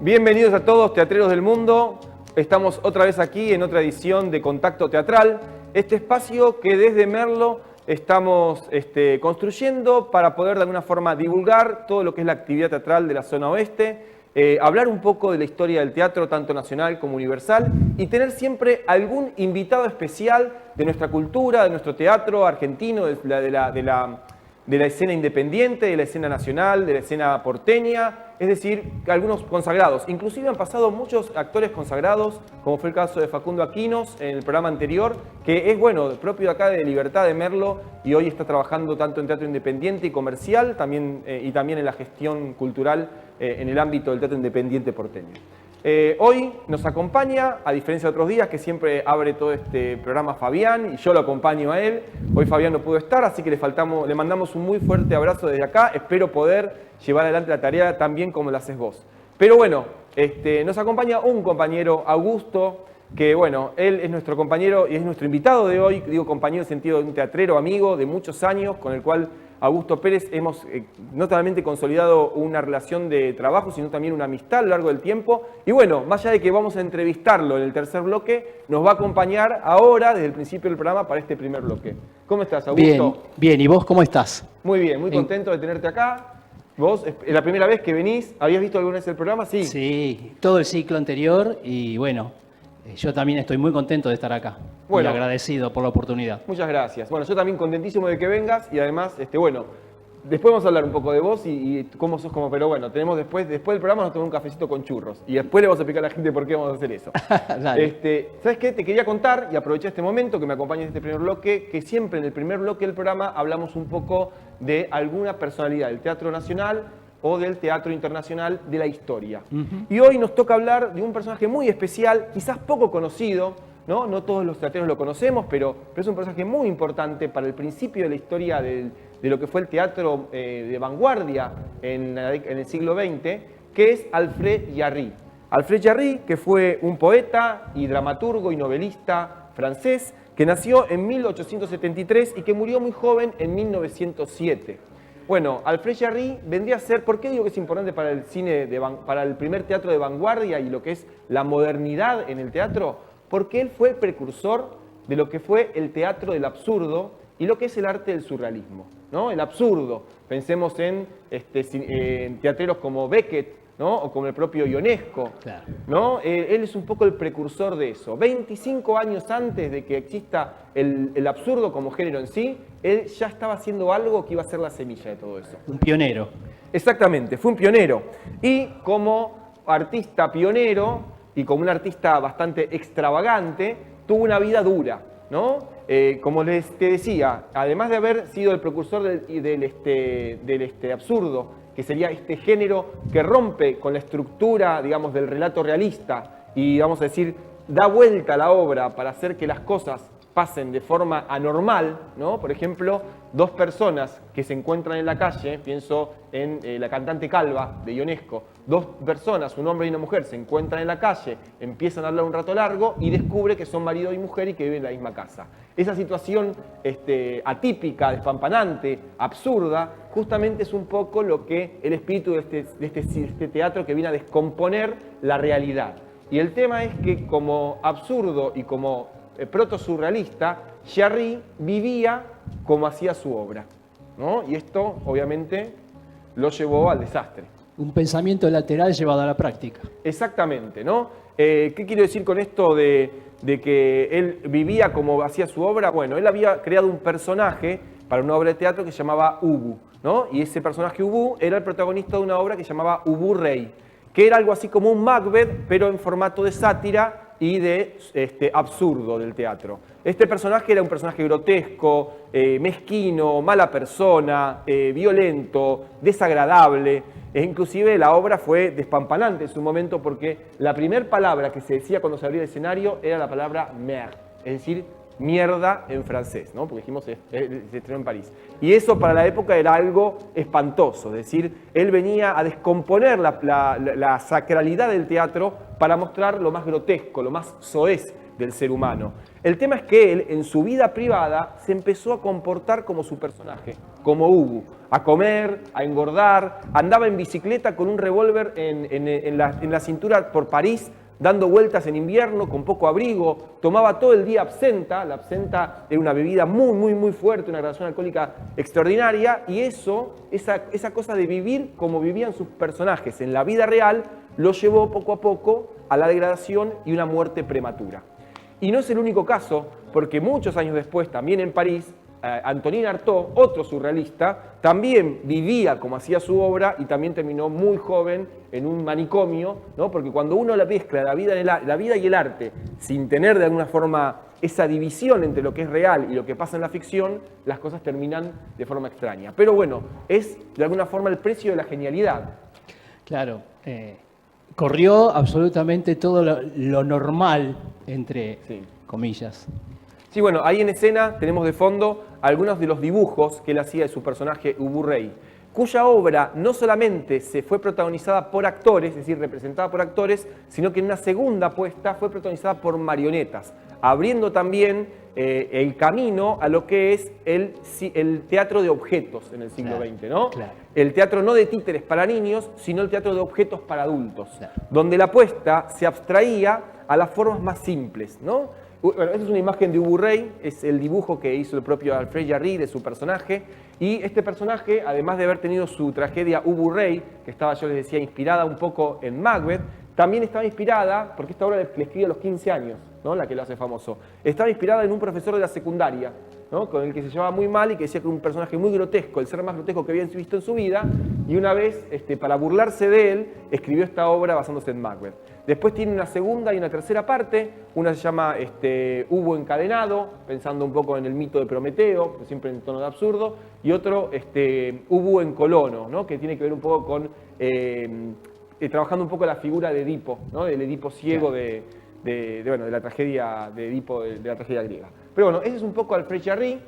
Bienvenidos a todos, teatreros del mundo. Estamos otra vez aquí en otra edición de Contacto Teatral. Este espacio que desde Merlo estamos construyendo para poder de alguna forma divulgar todo lo que es la actividad teatral de la zona oeste, hablar un poco de la historia del teatro, tanto nacional como universal, y tener siempre algún invitado especial de nuestra cultura, de nuestro teatro argentino, de la escena independiente, de la escena nacional, de la escena porteña, es decir, algunos consagrados. Inclusive han pasado muchos actores consagrados, como fue el caso de Facundo Aquinos en el programa anterior, que es, bueno, propio de acá de Libertad de Merlo, y hoy está trabajando tanto en teatro independiente y comercial, también, y también en la gestión cultural en el ámbito del teatro independiente porteño. Hoy nos acompaña, a diferencia de otros días, que siempre abre todo este programa Fabián, y yo lo acompaño a él. Hoy Fabián no pudo estar, así que le mandamos un muy fuerte abrazo desde acá. Espero poder llevar adelante la tarea tan bien como la haces vos. Pero bueno, nos acompaña un compañero, Augusto, que bueno, él es nuestro compañero y es nuestro invitado de hoy. Digo compañero en el sentido de un teatrero amigo de muchos años, con el cual Augusto Pérez hemos no solamente consolidado una relación de trabajo, sino también una amistad a lo largo del tiempo. Y bueno, más allá de que vamos a entrevistarlo en el tercer bloque, nos va a acompañar ahora, desde el principio del programa, para este primer bloque. ¿Cómo estás, Augusto? Bien, bien. ¿Y vos cómo estás? Muy bien, muy contento de tenerte acá. ¿Vos, es la primera vez que venís? ¿Habías visto alguna vez el programa? Sí. Sí, todo el ciclo anterior y bueno, yo también estoy muy contento de estar acá. Bueno, y agradecido por la oportunidad. Muchas gracias. Bueno, yo también contentísimo de que vengas y además, bueno, después vamos a hablar un poco de vos y cómo sos como, pero bueno, tenemos después del programa nos tomamos un cafecito con churros y después le vamos a explicar a la gente por qué vamos a hacer eso. ¿Sabes qué? Te quería contar y aproveché este momento que me acompañes en este primer bloque, que siempre en el primer bloque del programa hablamos un poco de alguna personalidad del teatro nacional o del teatro internacional de la historia. Y hoy nos toca hablar de un personaje muy especial, quizás poco conocido, ¿no? No todos los teatreros lo conocemos, pero es un personaje muy importante para el principio de la historia de lo que fue el teatro de vanguardia en el siglo XX, que es Alfred Jarry. Alfred Jarry, que fue un poeta y dramaturgo y novelista francés, que nació en 1873 y que murió muy joven en 1907. Bueno, Alfred Jarry vendría a ser, ¿por qué digo que es importante para el cine, para el primer teatro de vanguardia y lo que es la modernidad en el teatro? Porque él fue el precursor de lo que fue el teatro del absurdo y lo que es el arte del surrealismo, ¿no? El absurdo. Pensemos en teatreros como Beckett, ¿no? O como el propio Ionesco, Claro. ¿no? Él es un poco el precursor de eso. 25 años antes de que exista el absurdo como género en sí, él ya estaba haciendo algo que iba a ser la semilla de todo eso. Un pionero. Exactamente, fue un pionero. Y como artista pionero y como un artista bastante extravagante, tuvo una vida dura, ¿no? Como te decía, además de haber sido el precursor del absurdo, que sería este género que rompe con la estructura, digamos, del relato realista y, vamos a decir, da vuelta a la obra para hacer que las cosas pasen de forma anormal, ¿no? Por ejemplo, dos personas que se encuentran en la calle, pienso en la cantante Calva de Ionesco, dos personas, un hombre y una mujer, se encuentran en la calle, empiezan a hablar un rato largo y descubre que son marido y mujer y que viven en la misma casa. Esa situación atípica, despampanante, absurda, justamente es un poco lo que el espíritu de este teatro que viene a descomponer la realidad. Y el tema es que como absurdo y como proto-surrealista, Jarry vivía como hacía su obra, ¿no? Y esto, obviamente, lo llevó al desastre. Un pensamiento lateral llevado a la práctica. Exactamente, ¿no? ¿Qué quiero decir con esto de que él vivía como hacía su obra? Bueno, él había creado un personaje para una obra de teatro que se llamaba Ubu, ¿no? Y ese personaje Ubu era el protagonista de una obra que se llamaba Ubu Rey, que era algo así como un Macbeth, pero en formato de sátira y de absurdo del teatro. Este personaje era un personaje grotesco, mezquino, mala persona, violento, desagradable, e inclusive la obra fue despampanante en su momento porque la primera palabra que se decía cuando se abría el escenario era la palabra merde, es decir, mierda en francés, ¿no? Porque dijimos se estrenó en París. Y eso para la época era algo espantoso, es decir, él venía a descomponer la sacralidad del teatro para mostrar lo más grotesco, lo más soez del ser humano. El tema es que él, en su vida privada, se empezó a comportar como su personaje, como Ubu, a comer, a engordar, andaba en bicicleta con un revólver en la cintura por París, dando vueltas en invierno, con poco abrigo, tomaba todo el día absenta, la absenta era una bebida muy fuerte, una gradación alcohólica extraordinaria, y esa cosa de vivir como vivían sus personajes en la vida real, lo llevó poco a poco a la degradación y una muerte prematura. Y no es el único caso, porque muchos años después, también en París, Antonin Artaud, otro surrealista, también vivía como hacía su obra y también terminó muy joven en un manicomio, ¿no? Porque cuando uno la mezcla la vida y el arte sin tener de alguna forma esa división entre lo que es real y lo que pasa en la ficción, las cosas terminan de forma extraña. Pero bueno, es de alguna forma el precio de la genialidad. Claro, corrió absolutamente todo lo normal, entre comillas. Sí, bueno, ahí en escena tenemos de fondo algunos de los dibujos que él hacía de su personaje Ubu Rey, cuya obra no solamente se fue protagonizada por actores, es decir, representada por actores, sino que en una segunda puesta fue protagonizada por marionetas, abriendo también el camino a lo que es el teatro de objetos en el siglo XX, ¿no? Claro. El teatro no de títeres para niños, sino el teatro de objetos para adultos, Claro. donde la apuesta se abstraía a las formas más simples, ¿no? Bueno, esta es una imagen de Ubu Rey, es el dibujo que hizo el propio Alfred Jarry de su personaje, y este personaje, además de haber tenido su tragedia Ubu Rey, que estaba, yo les decía, inspirada un poco en Macbeth, también estaba inspirada, porque esta obra le escribí a los 15 años, ¿no? La que lo hace famoso, estaba inspirada en un profesor de la secundaria, ¿no? Con el que se llevaba muy mal y que decía que era un personaje muy grotesco, el ser más grotesco que había visto en su vida, y una vez, para burlarse de él, escribió esta obra basándose en Macbeth. Después tiene una segunda y una tercera parte, una se llama Ubu encadenado, pensando un poco en el mito de Prometeo, siempre en tono de absurdo, y otro Ubu en colono, ¿no? Que tiene que ver un poco con, trabajando un poco la figura de Edipo, ¿no? Del Edipo ciego de la tragedia de Edipo, de la tragedia griega. Pero bueno, ese es un poco Alfred Jarry,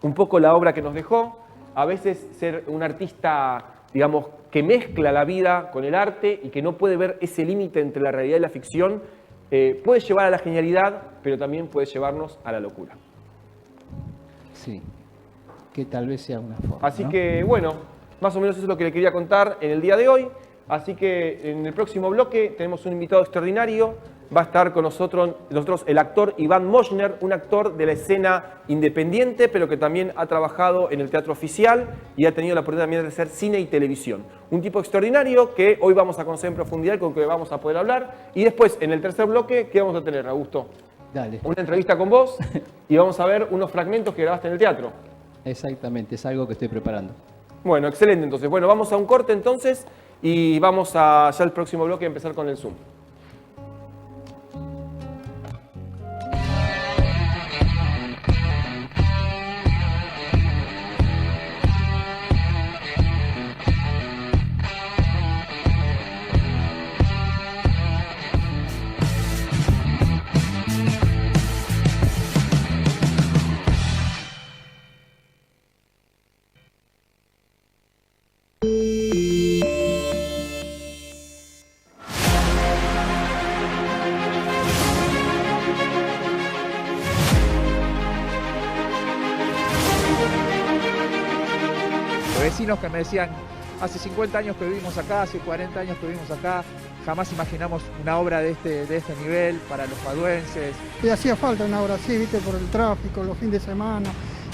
un poco la obra que nos dejó, a veces ser un artista, digamos, que mezcla la vida con el arte y que no puede ver ese límite entre la realidad y la ficción, puede llevar a la genialidad, pero también puede llevarnos a la locura. Sí, que tal vez sea una forma. Así ¿no? que, bueno, más o menos eso es lo que le quería contar en el día de hoy. Así que en el próximo bloque tenemos un invitado extraordinario. Va a estar con nosotros el actor Iván Moschner, un actor de la escena independiente, pero que también ha trabajado en el teatro oficial y ha tenido la oportunidad también de hacer cine y televisión. Un tipo extraordinario que hoy vamos a conocer en profundidad y con el que vamos a poder hablar. Y después, en el tercer bloque, ¿qué vamos a tener, Augusto? Dale. Una entrevista con vos y vamos a ver unos fragmentos que grabaste en el teatro. Exactamente, es algo que estoy preparando. Bueno, excelente entonces. Bueno, vamos a un corte entonces y vamos a ya el próximo bloque a empezar con el Zoom. Vecinos que me decían, hace 50 años que vivimos acá, hace 40 años que vivimos acá, jamás imaginamos una obra de este nivel para los paduenses. Y hacía falta una obra así, viste, por el tráfico, los fines de semana,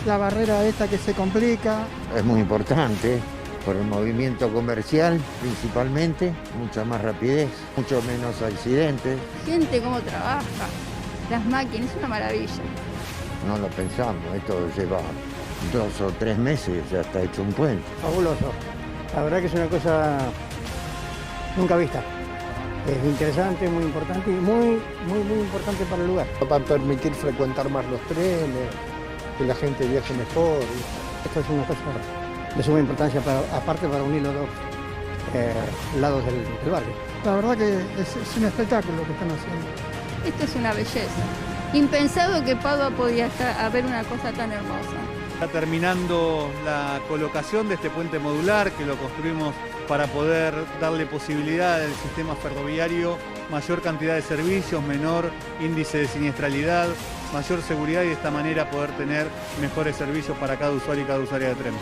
la barrera esta que se complica. Es muy importante por el movimiento comercial principalmente, mucha más rapidez, mucho menos accidentes. Gente cómo trabaja, las máquinas, es una maravilla. No lo pensamos, esto lleva 2 o 3 meses, ya está hecho un puente. Fabuloso. La verdad que es una cosa nunca vista. Es interesante, muy importante y muy importante para el lugar. Va a permitir frecuentar más los trenes, que la gente viaje mejor. Esto es una cosa de suma importancia, aparte para unir los dos lados del barrio. La verdad que es un espectáculo lo que están haciendo. Esto es una belleza. Impensado que Padua podía haber una cosa tan hermosa. Está terminando la colocación de este puente modular que lo construimos para poder darle posibilidad al sistema ferroviario mayor cantidad de servicios, menor índice de siniestralidad, mayor seguridad y de esta manera poder tener mejores servicios para cada usuario y cada usuaria de tren.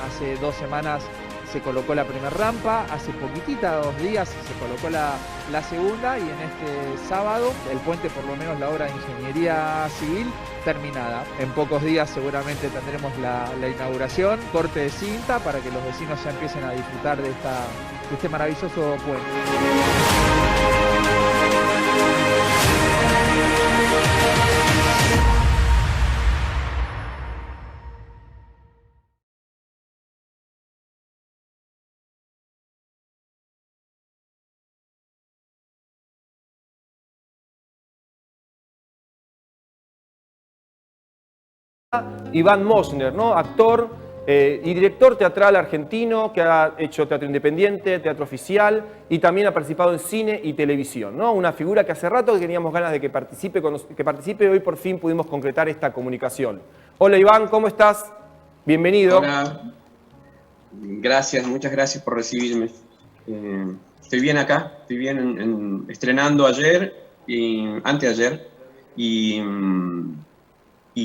Hace 2 semanas se colocó la primera rampa, hace poquitita, 2 días, se colocó la segunda y en este sábado el puente, por lo menos la obra de ingeniería civil, terminada. En pocos días seguramente tendremos la inauguración, corte de cinta para que los vecinos ya empiecen a disfrutar de este maravilloso puente. Iván Moschner, ¿no? Actor y director teatral argentino que ha hecho teatro independiente, teatro oficial y también ha participado en cine y televisión, ¿no? Una figura que hace rato que teníamos ganas de que participe y hoy por fin pudimos concretar esta comunicación. Hola Iván, ¿cómo estás? Bienvenido. Hola, gracias, muchas gracias por recibirme. Estoy bien acá, estoy bien estrenando ayer y anteayer y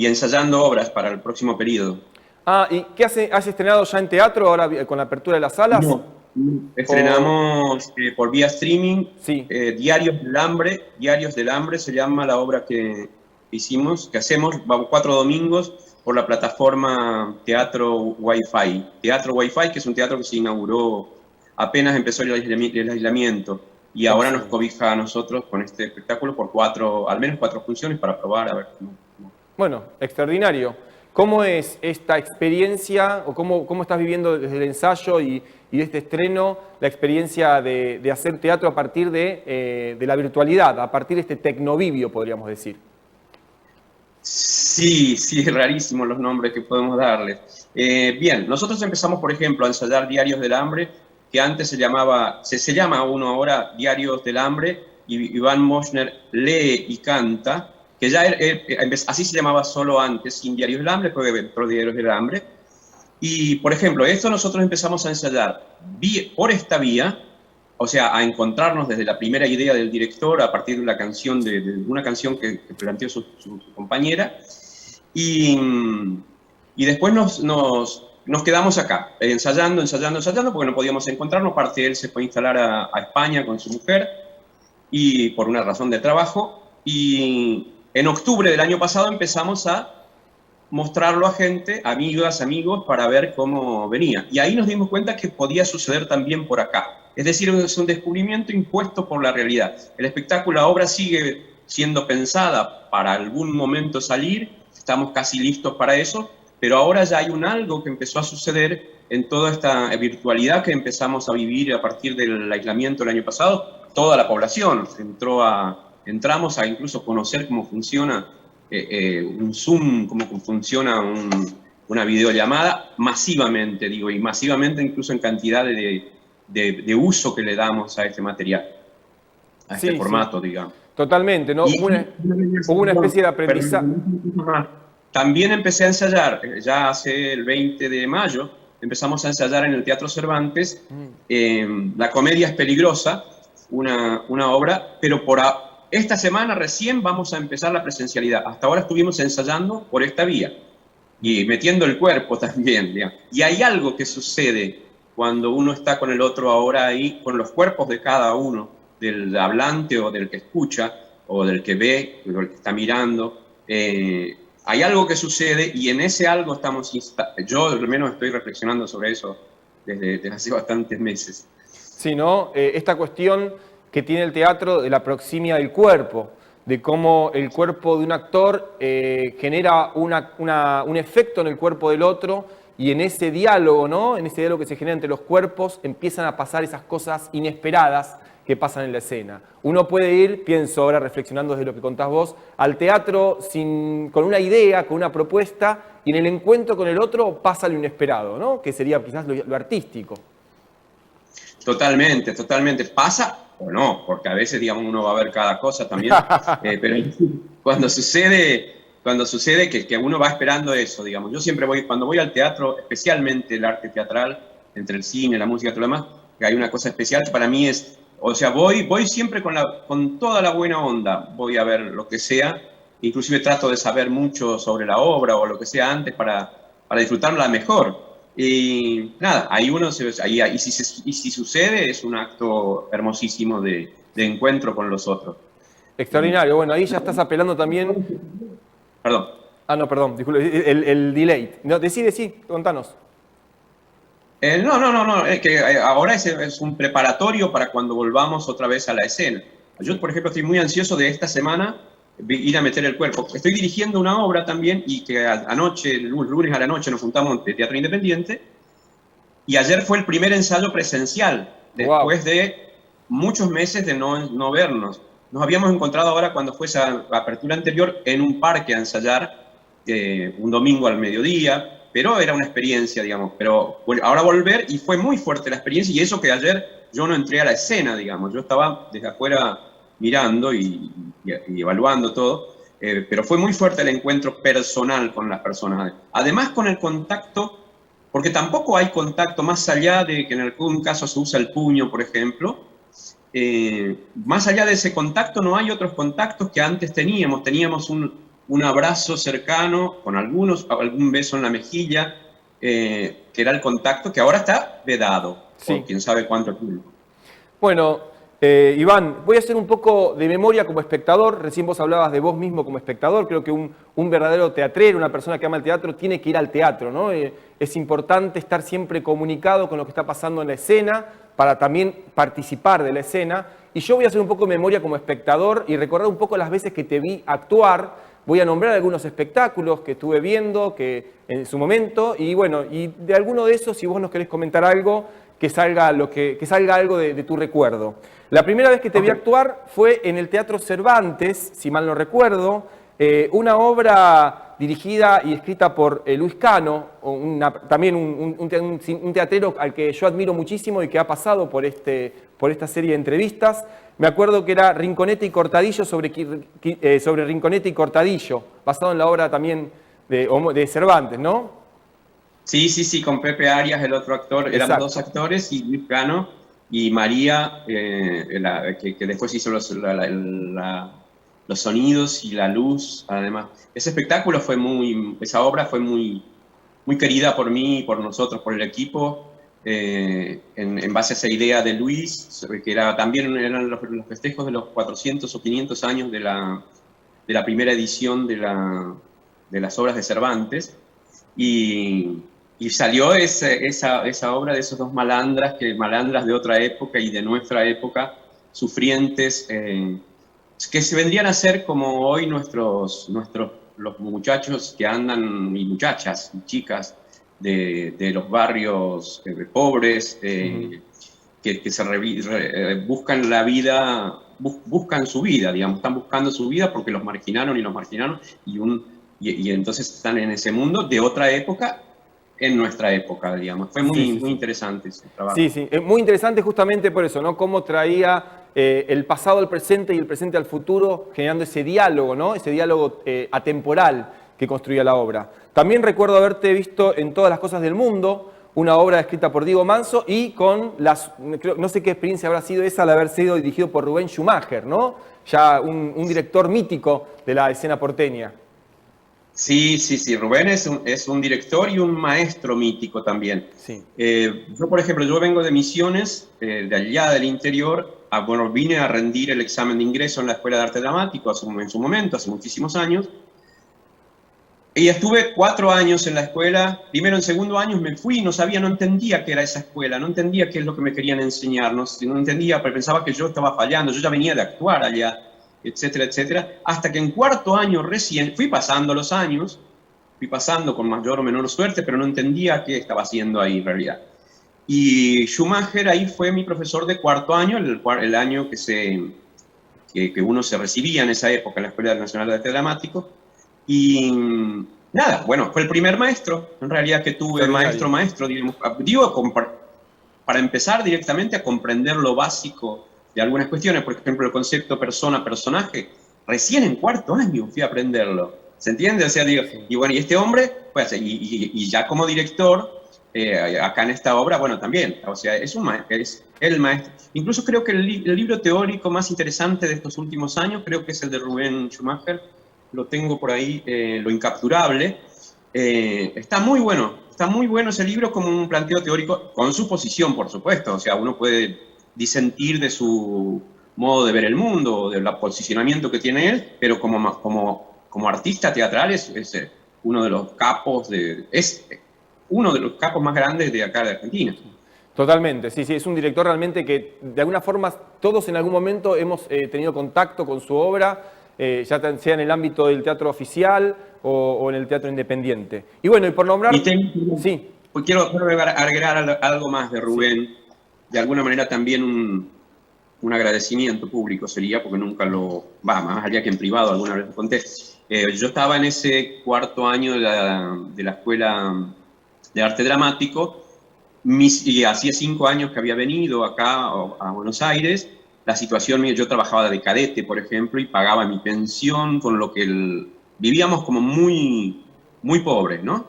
ensayando obras para el próximo periodo. Ah, ¿y qué has estrenado ya en teatro ahora con la apertura de las salas? No, estrenamos por vía streaming, sí. Diarios del Hambre. Diarios del Hambre se llama la obra que hacemos, vamos 4 domingos por la plataforma Teatro Wi-Fi. Teatro Wi-Fi, que es un teatro que se inauguró apenas empezó el aislamiento y ahora nos cobija a nosotros con este espectáculo por al menos 4 funciones para probar a ver cómo. Bueno, extraordinario. ¿Cómo es esta experiencia o cómo estás viviendo desde el ensayo y de este estreno la experiencia de hacer teatro a partir de la virtualidad, a partir de este tecnovivio, podríamos decir? Sí, rarísimos los nombres que podemos darles. Bien, nosotros empezamos, por ejemplo, a ensayar Diarios del Hambre, que antes se llama uno ahora Diarios del Hambre, y Iván Moschner lee y canta, que ya así se llamaba solo antes, sin Diarios del Hambre, después de Diarios del Hambre. Y, por ejemplo, esto nosotros empezamos a ensayar por esta vía, o sea, a encontrarnos desde la primera idea del director a partir de una canción, una canción que planteó su compañera, y después nos quedamos acá, ensayando, porque no podíamos encontrarnos. Parte de él se fue a instalar a España con su mujer, y por una razón de trabajo, y en octubre del año pasado empezamos a mostrarlo a gente, amigas, amigos, para ver cómo venía. Y ahí nos dimos cuenta que podía suceder también por acá. Es decir, es un descubrimiento impuesto por la realidad. El espectáculo, la obra sigue siendo pensada para algún momento salir, estamos casi listos para eso, pero ahora ya hay algo que empezó a suceder en toda esta virtualidad que empezamos a vivir a partir del aislamiento el año pasado. Toda la población entramos a incluso conocer cómo funciona un Zoom, cómo funciona una videollamada masivamente, y masivamente incluso en cantidad de uso que le damos a este material, a este formato, digamos. Totalmente, ¿no? Hubo una especie de aprendizaje. También empecé a ensayar, ya hace el 20 de mayo, empezamos a ensayar en el Teatro Cervantes, La comedia es peligrosa, una obra, pero esta semana recién vamos a empezar la presencialidad. Hasta ahora estuvimos ensayando por esta vía y metiendo el cuerpo también, digamos. Y hay algo que sucede cuando uno está con el otro ahora ahí, con los cuerpos de cada uno, del hablante o del que escucha, o del que ve, o del que está mirando. Hay algo que sucede y en ese algo yo al menos estoy reflexionando sobre eso desde hace bastantes meses. Sí, ¿no? Esta cuestión que tiene el teatro de la proximidad del cuerpo, de cómo el cuerpo de un actor genera un efecto en el cuerpo del otro, y en ese diálogo, ¿no? En ese diálogo que se genera entre los cuerpos, empiezan a pasar esas cosas inesperadas que pasan en la escena. Uno puede ir, pienso ahora reflexionando desde lo que contás vos, al teatro con una idea, con una propuesta, y en el encuentro con el otro pasa lo inesperado, ¿no? Que sería quizás lo artístico. Totalmente. Pasa o no, porque a veces, digamos, uno va a ver cada cosa también, pero cuando sucede que uno va esperando eso, digamos. Yo siempre cuando voy al teatro, especialmente el arte teatral, entre el cine, la música y todo lo demás, que hay una cosa especial que para mí es o sea, voy siempre con toda la buena onda, voy a ver lo que sea, inclusive trato de saber mucho sobre la obra o lo que sea antes para disfrutarla mejor. Y nada, ahí y si sucede, es un acto hermosísimo de encuentro con los otros. Extraordinario. Bueno, ahí ya estás apelando también. Perdón. Ah, no, perdón, disculpe, el delay. No, decí, contanos. No, es que ahora es un preparatorio para cuando volvamos otra vez a la escena. Yo, por ejemplo, estoy muy ansioso de esta semana ir a meter el cuerpo. Estoy dirigiendo una obra también y que anoche, el lunes a la noche, nos juntamos de Teatro Independiente y ayer fue el primer ensayo presencial después de muchos meses de no vernos. Nos habíamos encontrado ahora cuando fue esa apertura anterior en un parque a ensayar un domingo al mediodía, pero era una experiencia, digamos. Pero ahora volver y fue muy fuerte la experiencia y eso que ayer yo no entré a la escena, digamos. Yo estaba desde afuera mirando y evaluando todo, pero fue muy fuerte el encuentro personal con las personas. Además con el contacto, porque tampoco hay contacto más allá de que en algún caso se usa el puño, por ejemplo. Más allá de ese contacto no hay otros contactos que antes teníamos. Teníamos un abrazo cercano con algún beso en la mejilla, que era el contacto que ahora está vedado, por quién sabe cuánto tiempo. Bueno, Iván, voy a hacer un poco de memoria como espectador. Recién vos hablabas de vos mismo como espectador. Creo que un verdadero teatrero, una persona que ama el teatro, tiene que ir al teatro, ¿no? Es importante estar siempre comunicado con lo que está pasando en la escena para también participar de la escena. Y yo voy a hacer un poco de memoria como espectador y recordar un poco las veces que te vi actuar. Voy a nombrar algunos espectáculos que estuve viendo que en su momento. Y bueno, y de alguno de esos, si vos nos querés comentar algo, que salga algo de tu recuerdo. La primera vez que te vi actuar fue en el Teatro Cervantes, si mal no recuerdo, una obra dirigida y escrita por Luis Cano, también un teatrero al que yo admiro muchísimo y que ha pasado por esta serie de entrevistas. Me acuerdo que era Rinconete y Cortadillo sobre Rinconete y Cortadillo, basado en la obra también de Cervantes, ¿no? Sí, con Pepe Arias, el otro actor. Exacto. Éramos dos actores, y Luis Cano y María, que después hizo los sonidos y la luz, además. Esa obra fue muy querida por mí y por nosotros, por el equipo, en base a esa idea de Luis, que eran los festejos de los 400 o 500 años de la primera edición de las obras de Cervantes. Y salió esa obra de esos dos malandras de otra época y de nuestra época, sufrientes, que se vendrían a ser como hoy los muchachos que andan, y muchachas, y chicas, de los barrios pobres, que buscan la vida, buscan su vida, digamos, están buscando su vida porque los marginaron, y entonces están en ese mundo de otra época, en nuestra época, digamos. Fue muy interesante ese trabajo. Sí, es muy interesante justamente por eso, ¿no? Cómo traía el pasado al presente y el presente al futuro, generando ese diálogo, ¿no? Ese diálogo atemporal que construía la obra. También recuerdo haberte visto en Todas las cosas del mundo, una obra escrita por Diego Manso y con no sé qué experiencia habrá sido esa al haber sido dirigido por Rubén Schumacher, ¿no? Ya un director mítico de la escena porteña. Sí, Rubén es un director y un maestro mítico también. Sí. Yo, por ejemplo, vengo de Misiones, de allá del interior. Vine a rendir el examen de ingreso en la Escuela de Arte Dramático en su momento, hace muchísimos años. Y estuve 4 años en la escuela. Primero, en segundo año me fui y no entendía qué era esa escuela, no entendía qué es lo que me querían enseñar, no entendía, pero pensaba que yo estaba fallando, yo ya venía de actuar allá, etcétera, etcétera, hasta que en cuarto año recién, fui pasando los años, con mayor o menor suerte, pero no entendía qué estaba haciendo ahí en realidad. Y Schumacher ahí fue mi profesor de cuarto año, el año que uno se recibía en esa época en la Escuela Nacional de Arte Dramático. Y nada, bueno, fue el primer maestro, en realidad, que tuve, maestro, digamos, para empezar directamente a comprender lo básico de algunas cuestiones, por ejemplo, el concepto persona-personaje, recién en cuarto año fui a aprenderlo, ¿se entiende? O sea, digo, y bueno, y este hombre, pues, y ya como director, acá en esta obra, bueno, también, o sea, es el maestro. Incluso creo que el libro teórico más interesante de estos últimos años, creo que es el de Rubén Schumacher, lo tengo por ahí, Lo Incapturable. Está muy bueno ese libro como un planteo teórico, con su posición, por supuesto, o sea, uno puede disentir de su modo de ver el mundo, del posicionamiento que tiene él, pero como artista teatral es uno de los capos uno de los capos más grandes de acá de Argentina. Totalmente, sí, es un director realmente que de alguna forma todos en algún momento hemos tenido contacto con su obra, ya sea en el ámbito del teatro oficial o en el teatro independiente. Y bueno, y por nombrar... Sí. Pues quiero agregar algo más de Rubén, de alguna manera también un agradecimiento público sería, porque nunca más allá que en privado alguna vez lo conté. Yo estaba en ese cuarto año de la Escuela de Arte Dramático, y hacía 5 años que había venido acá a Buenos Aires. La situación mía, yo trabajaba de cadete, por ejemplo, y pagaba mi pensión, con lo que vivíamos como muy, muy pobres, ¿no?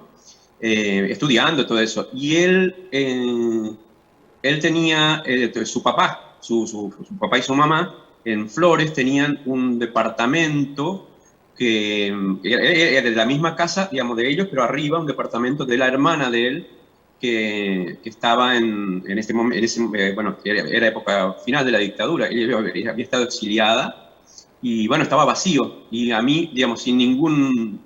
Estudiando todo eso. Y él tenía, su papá y su mamá, en Flores, tenían un departamento que era de la misma casa, digamos, de ellos, pero arriba un departamento de la hermana de él, que estaba en ese momento, bueno, era época final de la dictadura, ella había estado exiliada, y bueno, estaba vacío, y a mí, digamos, sin ningún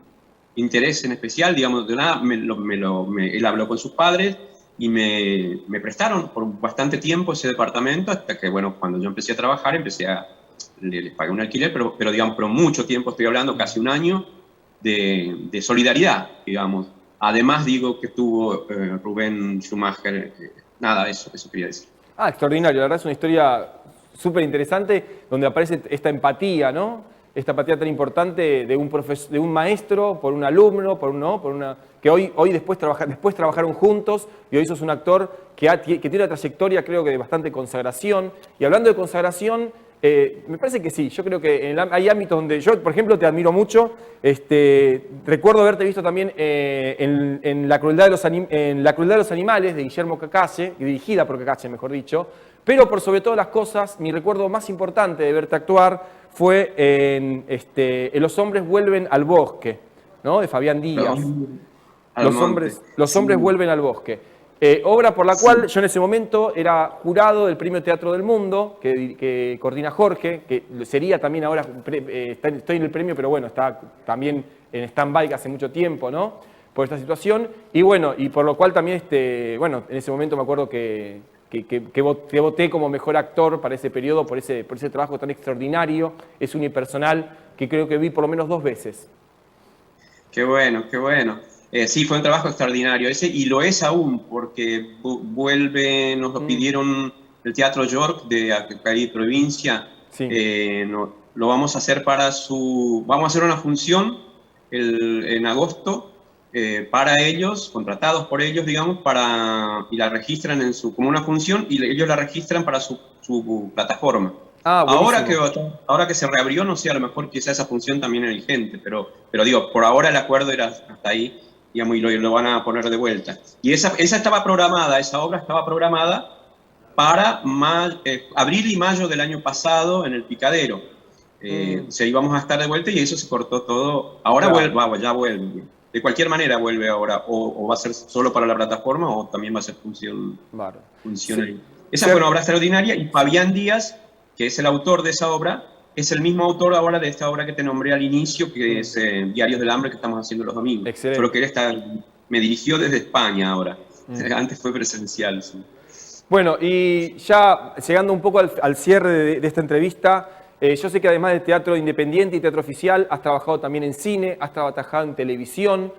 interés en especial, digamos, de nada, él habló con sus padres, y me prestaron por bastante tiempo ese departamento, hasta que, bueno, cuando yo empecé a trabajar, les pagué un alquiler, pero digamos, pero mucho tiempo, estoy hablando casi un año, de solidaridad, digamos. Además, digo que tuvo Rubén Schumacher, nada, eso quería decir. Extraordinario, la verdad es una historia súper interesante, donde aparece esta empatía, ¿no? Esta empatía tan importante de un maestro por un alumno, que hoy después trabajaron juntos, y hoy sos un actor que tiene una trayectoria, creo que de bastante consagración. Y hablando de consagración, me parece que sí, yo creo que hay ámbitos donde yo, por ejemplo, te admiro mucho. Recuerdo haberte visto también en La crueldad de los animales, de Guillermo Cacace, dirigida por Cacace, mejor dicho. Pero por sobre todas las cosas, mi recuerdo más importante de verte actuar fue en Los hombres vuelven al bosque, ¿no? De Fabián Díaz. Los hombres vuelven al bosque. Obra por la cual yo en ese momento era jurado del Premio Teatro del Mundo, que coordina Jorge, que sería también ahora, estoy en el premio, pero bueno, está también en stand-by hace mucho tiempo, ¿no? Por esta situación. Y bueno, y por lo cual también, en ese momento me acuerdo que voté como mejor actor para ese periodo, por ese trabajo tan extraordinario, es unipersonal, que creo que vi por lo menos 2 veces. Qué bueno, qué bueno. Sí, fue un trabajo extraordinario ese, y lo es aún, porque nos lo pidieron el Teatro York de Acay provincia. Sí. Lo vamos a hacer vamos a hacer una función en agosto para ellos, contratados por ellos, digamos, y la registran como una función, y ellos la registran para su plataforma. Ahora que se reabrió, no sé, a lo mejor quizá esa función también era vigente, pero digo, por ahora el acuerdo era hasta ahí, digamos, y lo van a poner de vuelta. Y esa obra estaba programada para abril y mayo del año pasado en el Picadero. Íbamos a estar de vuelta, y eso se cortó todo. Ahora ya vuelve. De cualquier manera vuelve ahora, o va a ser solo para la plataforma, o también va a ser función ahí. Esa fue una obra extraordinaria, y Fabián Díaz, que es el autor de esa obra, es el mismo autor ahora de esta obra que te nombré al inicio, que es Diarios del Hambre, que estamos haciendo los domingos. Excelente. Solo que él me dirigió desde España ahora. Antes fue presencial. Sí. Bueno, y ya llegando un poco al cierre de esta entrevista, yo sé que además de teatro independiente y teatro oficial, has trabajado también en cine, has trabajado en televisión.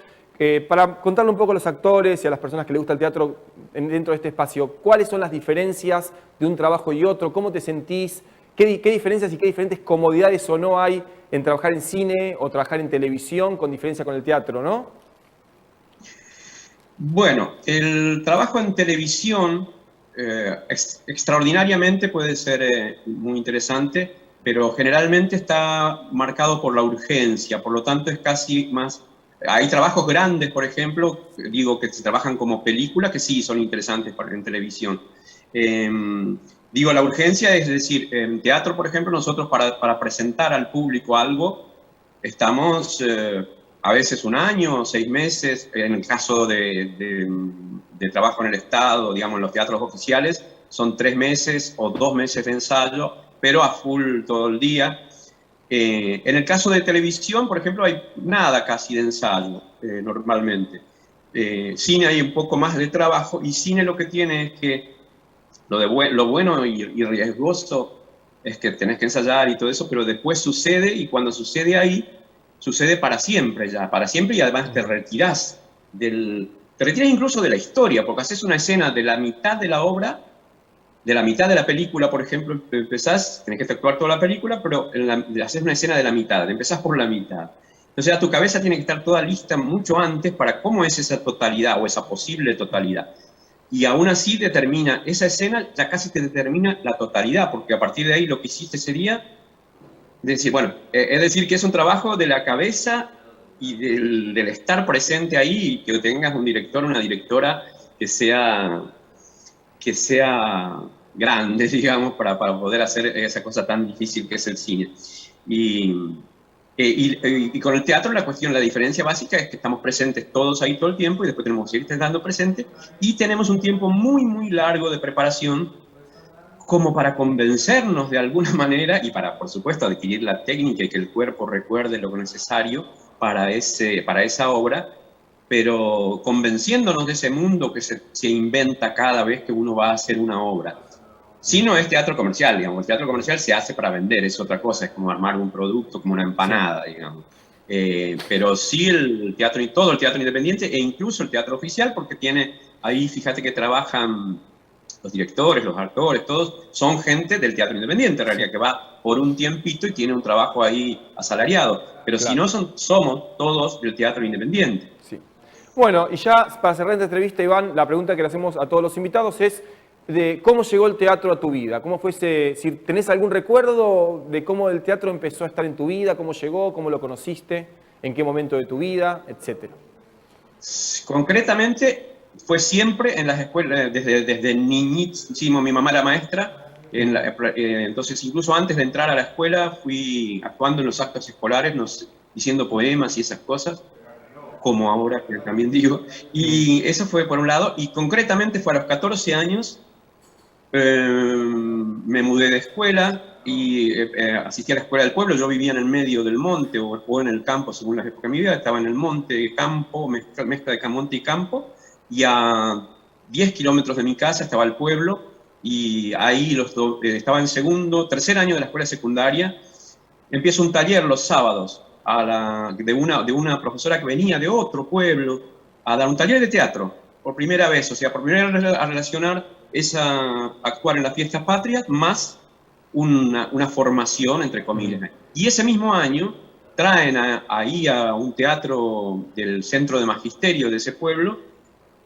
Para contarle un poco a los actores y a las personas que les gusta el teatro dentro de este espacio, ¿cuáles son las diferencias de un trabajo y otro? ¿Cómo te sentís? ¿Qué diferencias y qué diferentes comodidades o no hay en trabajar en cine o trabajar en televisión con diferencia con el teatro, no? Bueno, el trabajo en televisión extraordinariamente puede ser muy interesante, pero generalmente está marcado por la urgencia, por lo tanto es casi más Hay trabajos grandes, por ejemplo, digo que se trabajan como películas, que sí son interesantes en televisión. Digo, la urgencia es decir, en teatro, por ejemplo, nosotros para presentar al público algo, estamos a veces 1 año, 6 meses, en el caso de trabajo en el Estado, digamos, en los teatros oficiales, son 3 meses o 2 meses de ensayo, pero a full todo el día. En el caso de televisión, por ejemplo, hay nada casi de ensayo, normalmente. Cine hay un poco más de trabajo, y cine lo que tiene es que lo bueno y riesgoso es que tenés que ensayar y todo eso, pero después sucede, y cuando sucede ahí, sucede para siempre ya, para siempre, y además te retirás incluso de la historia, porque haces una escena de la mitad de la obra, de la mitad de la película, por ejemplo, empezás, tenés que actuar toda la película, pero haces una escena de la mitad, empezás por la mitad. Entonces, tu cabeza tiene que estar toda lista mucho antes para cómo es esa totalidad o esa posible totalidad. Y aún así determina, esa escena ya casi te determina la totalidad, porque a partir de ahí lo que hiciste sería decir, bueno, es decir, que es un trabajo de la cabeza y del estar presente ahí, y que tengas un director o una directora que sea grande, digamos, para poder hacer esa cosa tan difícil que es el cine. Y con el teatro la diferencia básica es que estamos presentes todos ahí todo el tiempo, y después tenemos que seguir estando presentes, y tenemos un tiempo muy, muy largo de preparación como para convencernos de alguna manera, y para, por supuesto, adquirir la técnica y que el cuerpo recuerde lo necesario para esa obra, pero convenciéndonos de ese mundo que se inventa cada vez que uno va a hacer una obra. Si no es teatro comercial, digamos, el teatro comercial se hace para vender, es otra cosa, es como armar un producto, como una empanada, digamos. Pero sí todo el teatro independiente, e incluso el teatro oficial, porque ahí, fíjate que trabajan los directores, los actores, todos son gente del teatro independiente, en realidad, que va por un tiempito y tiene un trabajo ahí asalariado. Pero claro, si no, somos todos del teatro independiente. Sí. Bueno, y ya para cerrar esta entrevista, Iván, la pregunta que le hacemos a todos los invitados es de cómo llegó el teatro a tu vida. ¿Cómo fue si tenés algún recuerdo de cómo el teatro empezó a estar en tu vida, cómo llegó, cómo lo conociste, en qué momento de tu vida, etcétera? Concretamente, fue siempre en las escuelas, desde niñísimo. Mi mamá era maestra, entonces incluso antes de entrar a la escuela fui actuando en los actos escolares, diciendo poemas y esas cosas, como ahora que también digo. Y eso fue por un lado, y concretamente fue a los 14 años, me mudé de escuela y asistí a la escuela del pueblo. Yo vivía en el medio del monte o en el campo, según las épocas de mi vida. Estaba en el monte, campo, mezcla de monte y campo, y a 10 kilómetros de mi casa estaba el pueblo, y ahí estaba en tercer año de la escuela secundaria. Empiezo un taller los sábados de una profesora que venía de otro pueblo a dar un taller de teatro por primera vez, o sea, por primera vez a relacionar actuar en las fiestas patrias más una formación, entre comillas. Y ese mismo año traen ahí a un teatro del centro de magisterio de ese pueblo,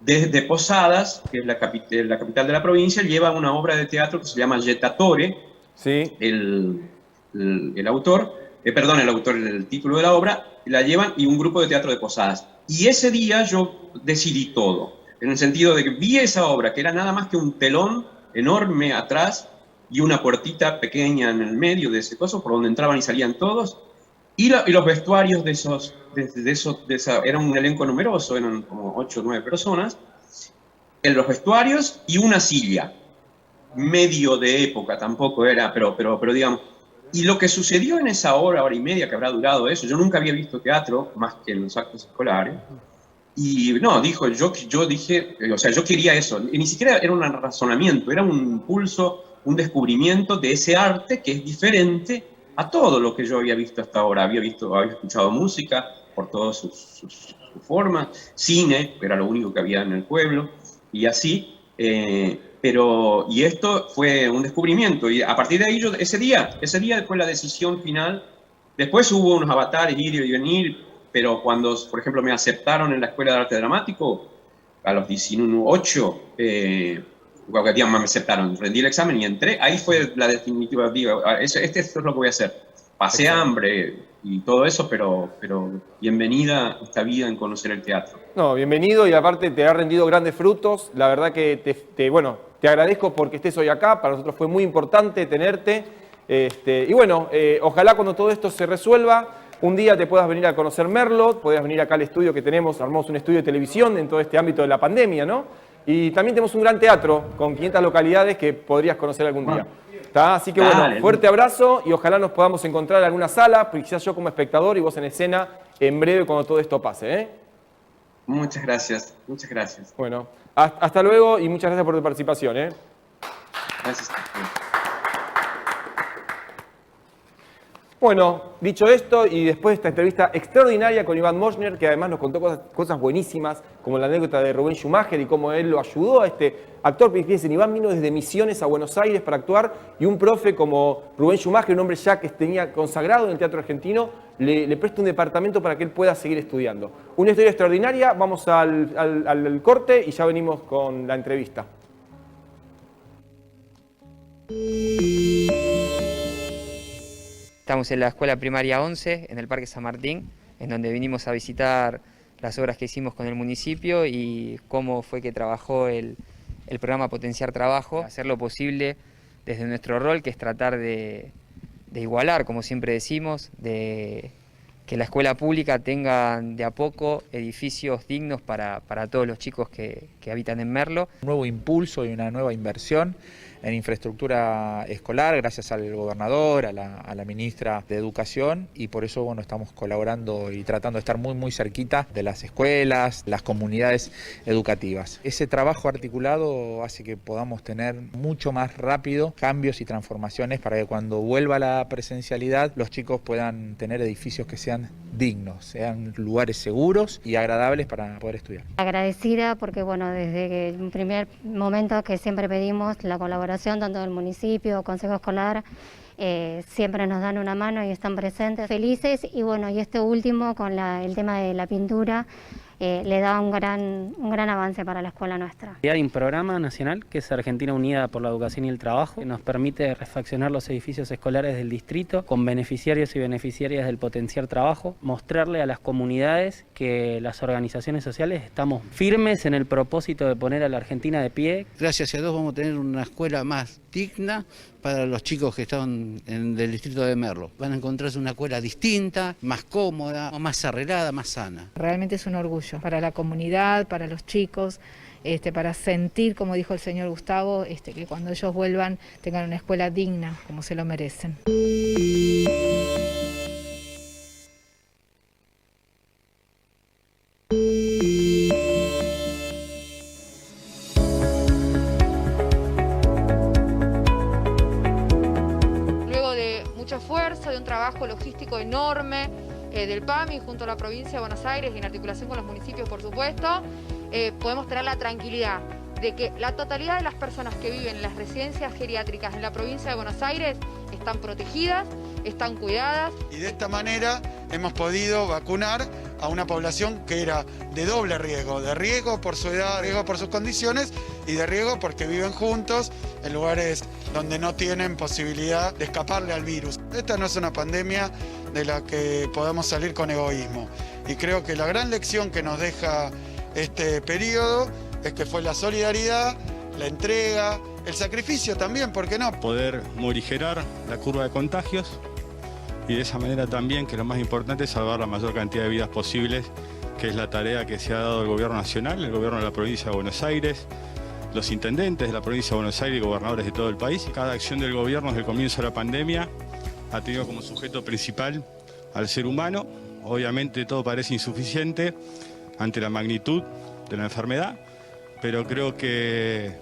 desde Posadas, que es la capital de la provincia, lleva una obra de teatro que se llama Jettatore, sí. el autor, el título de la obra, la llevan, y un grupo de teatro de Posadas. Y ese día yo decidí todo, en el sentido de que vi esa obra, que era nada más que un telón enorme atrás y una puertita pequeña en el medio de ese coso, por donde entraban y salían todos, y los vestuarios era un elenco numeroso, eran como 8 o 9 personas, en los vestuarios y una silla, medio de época, tampoco era, pero digamos. Y lo que sucedió en esa hora y media que habrá durado eso, yo nunca había visto teatro más que en los actos escolares, y no, yo dije, o sea, yo quería eso, y ni siquiera era un razonamiento, era un impulso, un descubrimiento de ese arte que es diferente a todo lo que yo había visto hasta ahora. Había escuchado música por todas sus formas, cine, que era lo único que había en el pueblo, y así, y esto fue un descubrimiento, y a partir de ahí ese día fue la decisión final. Después hubo unos avatares, ir y venir, pero cuando, por ejemplo, me aceptaron en la Escuela de Arte Dramático, a los 18, me aceptaron, rendí el examen y entré. Ahí fue la definitiva, esto es lo que voy a hacer. pasé hambre y todo eso, pero bienvenida esta vida en conocer el teatro. No, bienvenido, y aparte te ha rendido grandes frutos. La verdad que te agradezco porque estés hoy acá. Para nosotros fue muy importante tenerte. Y bueno, ojalá cuando todo esto se resuelva, un día te puedas venir a conocer Merlo, puedas venir acá al estudio que tenemos, armamos un estudio de televisión en todo este ámbito de la pandemia, ¿no? Y también tenemos un gran teatro con 500 localidades que podrías conocer algún día. ¿Está? Así que bueno, fuerte abrazo y ojalá nos podamos encontrar en alguna sala, quizás yo como espectador y vos en escena en breve cuando todo esto pase, ¿eh? Muchas gracias, muchas gracias. Bueno, hasta luego y muchas gracias por tu participación, ¿eh? Gracias. Bueno, dicho esto y después de esta entrevista extraordinaria con Iván Moschner, que además nos contó cosas buenísimas, como la anécdota de Rubén Schumacher y cómo él lo ayudó a este actor. Fíjense, Iván vino desde Misiones a Buenos Aires para actuar y un profe como Rubén Schumacher, un hombre ya que tenía consagrado en el teatro argentino, le presta un departamento para que él pueda seguir estudiando. Una historia extraordinaria, vamos al corte y ya venimos con la entrevista. Estamos en la escuela primaria 11, en el Parque San Martín, en donde vinimos a visitar las obras que hicimos con el municipio y cómo fue que trabajó el programa Potenciar Trabajo, hacer lo posible desde nuestro rol, que es tratar de igualar, como siempre decimos, de que la escuela pública tenga de a poco edificios dignos para todos los chicos que habitan en Merlo. Un nuevo impulso y una nueva inversión en infraestructura escolar, gracias al gobernador, a la ministra de Educación, y por eso bueno, estamos colaborando y tratando de estar muy cerquita de las escuelas, las comunidades educativas. Ese trabajo articulado hace que podamos tener mucho más rápido cambios y transformaciones para que cuando vuelva la presencialidad los chicos puedan tener edificios que sean dignos, sean lugares seguros y agradables para poder estudiar. Agradecida porque bueno, desde un primer momento que siempre pedimos la colaboración tanto del municipio, consejo escolar, siempre nos dan una mano y están presentes, felices, y bueno, y este último con el tema de la pintura le da un gran avance para la escuela nuestra. Hay un programa nacional que es Argentina Unida por la Educación y el Trabajo, que nos permite refaccionar los edificios escolares del distrito con beneficiarios y beneficiarias del Potenciar Trabajo, mostrarle a las comunidades que las organizaciones sociales estamos firmes en el propósito de poner a la Argentina de pie. Gracias a Dios vamos a tener una escuela más digna para los chicos que están del distrito de Merlo. Van a encontrarse una escuela distinta, más cómoda, más arreglada, más sana. Realmente es un orgullo para la comunidad, para los chicos, para sentir, como dijo el señor Gustavo, que cuando ellos vuelvan tengan una escuela digna, como se lo merecen. De un trabajo logístico enorme del PAMI junto a la provincia de Buenos Aires y en articulación con los municipios, por supuesto, podemos tener la tranquilidad de que la totalidad de las personas que viven en las residencias geriátricas en la provincia de Buenos Aires están protegidas, están cuidadas. Y de esta manera hemos podido vacunar a una población que era de doble riesgo, de riesgo por su edad, de riesgo por sus condiciones y de riesgo porque viven juntos en lugares donde no tienen posibilidad de escaparle al virus. Esta no es una pandemia de la que podamos salir con egoísmo y creo que la gran lección que nos deja este periodo es que fue la solidaridad, la entrega, el sacrificio también, ¿por qué no? Poder morigerar la curva de contagios y de esa manera también, que lo más importante es salvar la mayor cantidad de vidas posibles, que es la tarea que se ha dado el gobierno nacional, el gobierno de la provincia de Buenos Aires, los intendentes de la provincia de Buenos Aires y gobernadores de todo el país. Cada acción del gobierno desde el comienzo de la pandemia ha tenido como sujeto principal al ser humano. Obviamente todo parece insuficiente ante la magnitud de la enfermedad, pero creo que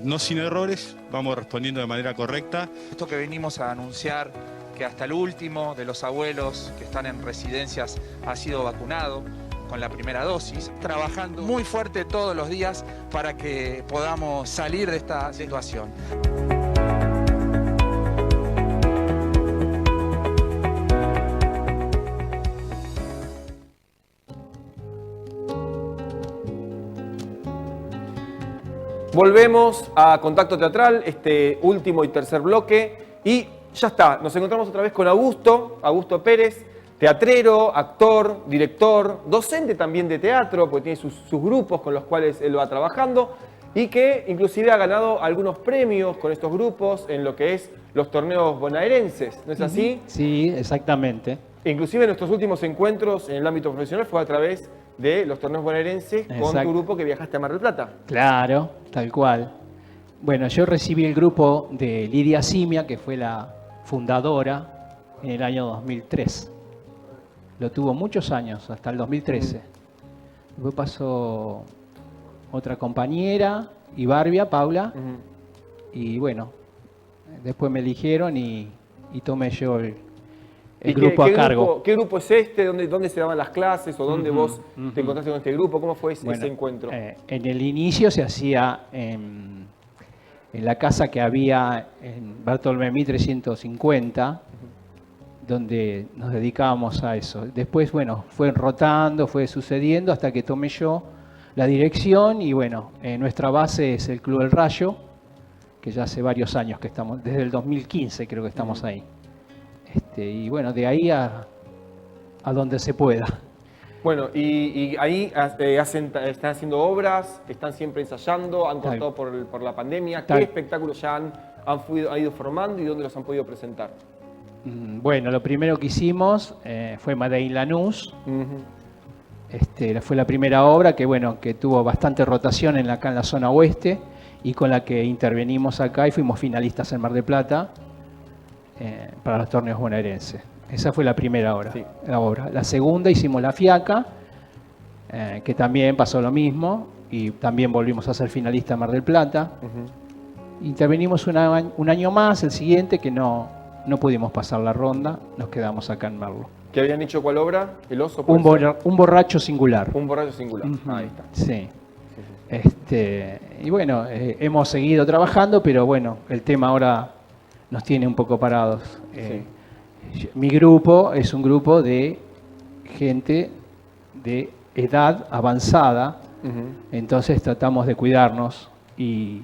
no sin errores vamos respondiendo de manera correcta. Esto que venimos a anunciar, que hasta el último de los abuelos que están en residencias ha sido vacunado con la primera dosis, trabajando muy fuerte todos los días para que podamos salir de esta situación. Volvemos a Contacto Teatral, este último y tercer bloque, y ya está, nos encontramos otra vez con Augusto Pérez, teatrero, actor, director, docente también de teatro, porque tiene sus grupos con los cuales él va trabajando y que inclusive ha ganado algunos premios con estos grupos en lo que es los torneos bonaerenses, ¿no es así? Sí, exactamente. Inclusive nuestros últimos encuentros en el ámbito profesional fue a través de los torneos bonaerenses con tu grupo que viajaste a Mar del Plata. Claro, tal cual. Bueno, yo recibí el grupo de Lidia Simia, que fue la fundadora, en el año 2003. Lo tuvo muchos años, hasta el 2013. Después pasó otra compañera, Ibarbia, Paula, y bueno, después me eligieron y tomé yo el grupo a cargo. ¿Qué grupo es este? ¿Dónde se daban las clases? ¿O dónde vos te encontraste con este grupo? ¿Cómo fue ese encuentro? En el inicio se hacía en la casa que había en Bartolomé 350, donde nos dedicábamos a eso. Después, bueno, fue rotando, fue sucediendo hasta que tomé yo la dirección y bueno, nuestra base es el Club del Rayo, que ya hace varios años que estamos, desde el 2015 creo que estamos ahí. Y bueno, de ahí a donde se pueda. Bueno, y ahí están haciendo obras, están siempre ensayando, han cortado por la pandemia. ¿Qué espectáculos ya han ido formando y dónde los han podido presentar? Bueno, lo primero que hicimos fue Madeleine Lanús. Fue la primera obra que, bueno, que tuvo bastante rotación acá en la zona oeste y con la que intervenimos acá y fuimos finalistas en Mar del Plata para los torneos bonaerenses. Esa fue la primera obra. La segunda hicimos La Fiaca, que también pasó lo mismo y también volvimos a ser finalistas en Mar del Plata. Intervenimos un año más, el siguiente, que no pudimos pasar la ronda, nos quedamos acá en Merlo. ¿Qué habían hecho cuál obra? ¿El oso? Un borracho singular. Un borracho singular, ahí está. Sí. Y bueno, hemos seguido trabajando, pero bueno, el tema ahora nos tiene un poco parados. Mi grupo es un grupo de gente de edad avanzada, entonces tratamos de cuidarnos y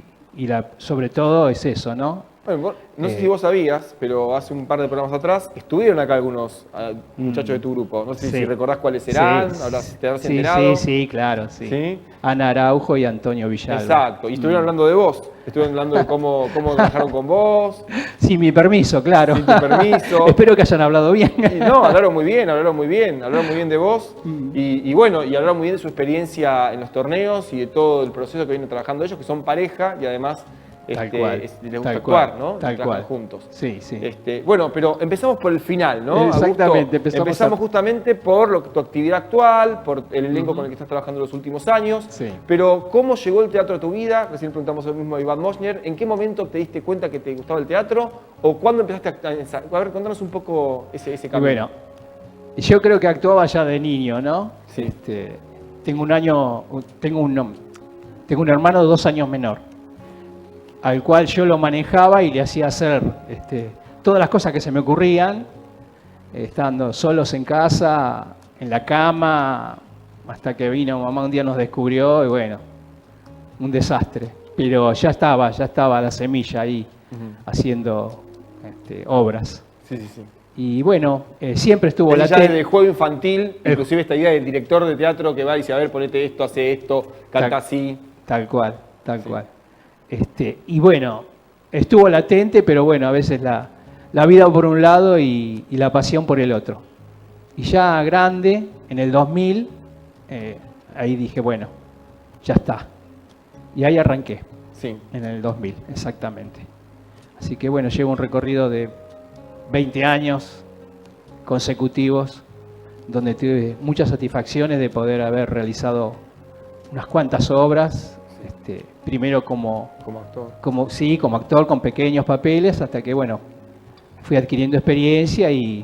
sobre todo es eso, ¿no? Bueno, no sé si vos sabías, pero hace un par de programas atrás estuvieron acá algunos muchachos de tu grupo. No sé si recordás cuáles eran, te habrás enterado. Sí, claro, sí. Ana Araujo y Antonio Villalba. Exacto, y estuvieron hablando de vos, estuvieron hablando de cómo trabajaron con vos. Sin mi permiso, claro. Sin tu permiso. Espero que hayan hablado bien. No, hablaron muy bien de vos y bueno, y hablaron muy bien de su experiencia en los torneos y de todo el proceso que vienen trabajando ellos, que son pareja y además les gusta actuar, ¿no? Tal cual. Juntos. Sí. Bueno, pero empezamos por el final, ¿no? Exactamente. Empezamos justamente por tu actividad actual, por el elenco con el que estás trabajando los últimos años. Sí. Pero, ¿cómo llegó el teatro a tu vida? Recién preguntamos lo mismo a Iván Moschner. ¿En qué momento te diste cuenta que te gustaba el teatro? ¿O cuándo empezaste a ensayar? A ver, contanos un poco ese camino. Bueno, yo creo que actuaba ya de niño, ¿no? Sí. Tengo un hermano de 2 años menor, al cual yo lo manejaba y le hacía hacer todas las cosas que se me ocurrían, estando solos en casa, en la cama, hasta que vino mamá un día nos descubrió y bueno, un desastre. Pero ya estaba la semilla ahí haciendo obras. Sí. Y bueno, siempre estuvo latente. Ya desde el juego infantil, inclusive esta idea del director de teatro que va y dice, a ver, ponete esto, hace esto, canta así. Tal cual. Y bueno, estuvo latente, pero bueno, a veces la vida por un lado y la pasión por el otro. Y ya grande, en el 2000, ahí dije, bueno, ya está. Y ahí arranqué, en el 2000, exactamente. Así que bueno, llevo un recorrido de 20 años consecutivos, donde tuve muchas satisfacciones de poder haber realizado unas cuantas obras. Primero como actor. Como actor con pequeños papeles, hasta que bueno, fui adquiriendo experiencia y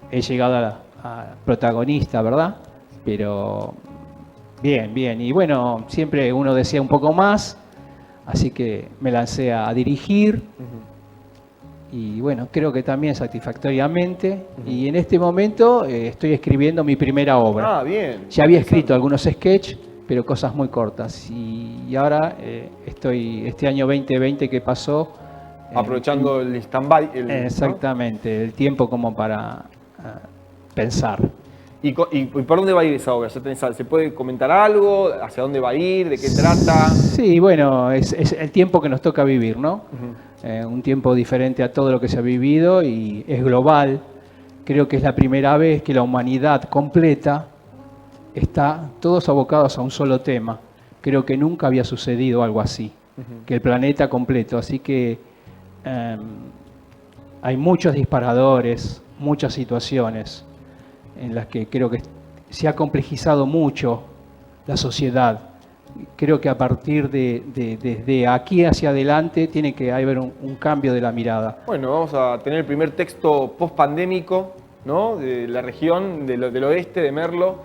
he llegado a protagonista, ¿verdad? Pero bien. Y bueno, siempre uno desea un poco más, así que me lancé a dirigir. Y bueno, creo que también satisfactoriamente. Y en este momento estoy escribiendo mi primera obra. Ah, bien. Ya había escrito algunos sketches, pero cosas muy cortas. Y ahora estoy, este año 2020 que pasó, aprovechando el stand-by. Exactamente, ¿no? El tiempo como para pensar. ¿Y por dónde va a ir esa obra? ¿Se puede comentar algo? ¿Hacia dónde va a ir? ¿De qué trata? Sí, bueno, es el tiempo que nos toca vivir, ¿no? Un tiempo diferente a todo lo que se ha vivido y es global. Creo que es la primera vez que la humanidad completa está todos abocados a un solo tema. Creo que nunca había sucedido algo así, que el planeta completo. Así que hay muchos disparadores, muchas situaciones en las que creo que se ha complejizado mucho la sociedad. Creo que a partir desde aquí hacia adelante tiene que haber un cambio de la mirada. Bueno, vamos a tener el primer texto post-pandémico, ¿no? De la región del oeste, de Merlo.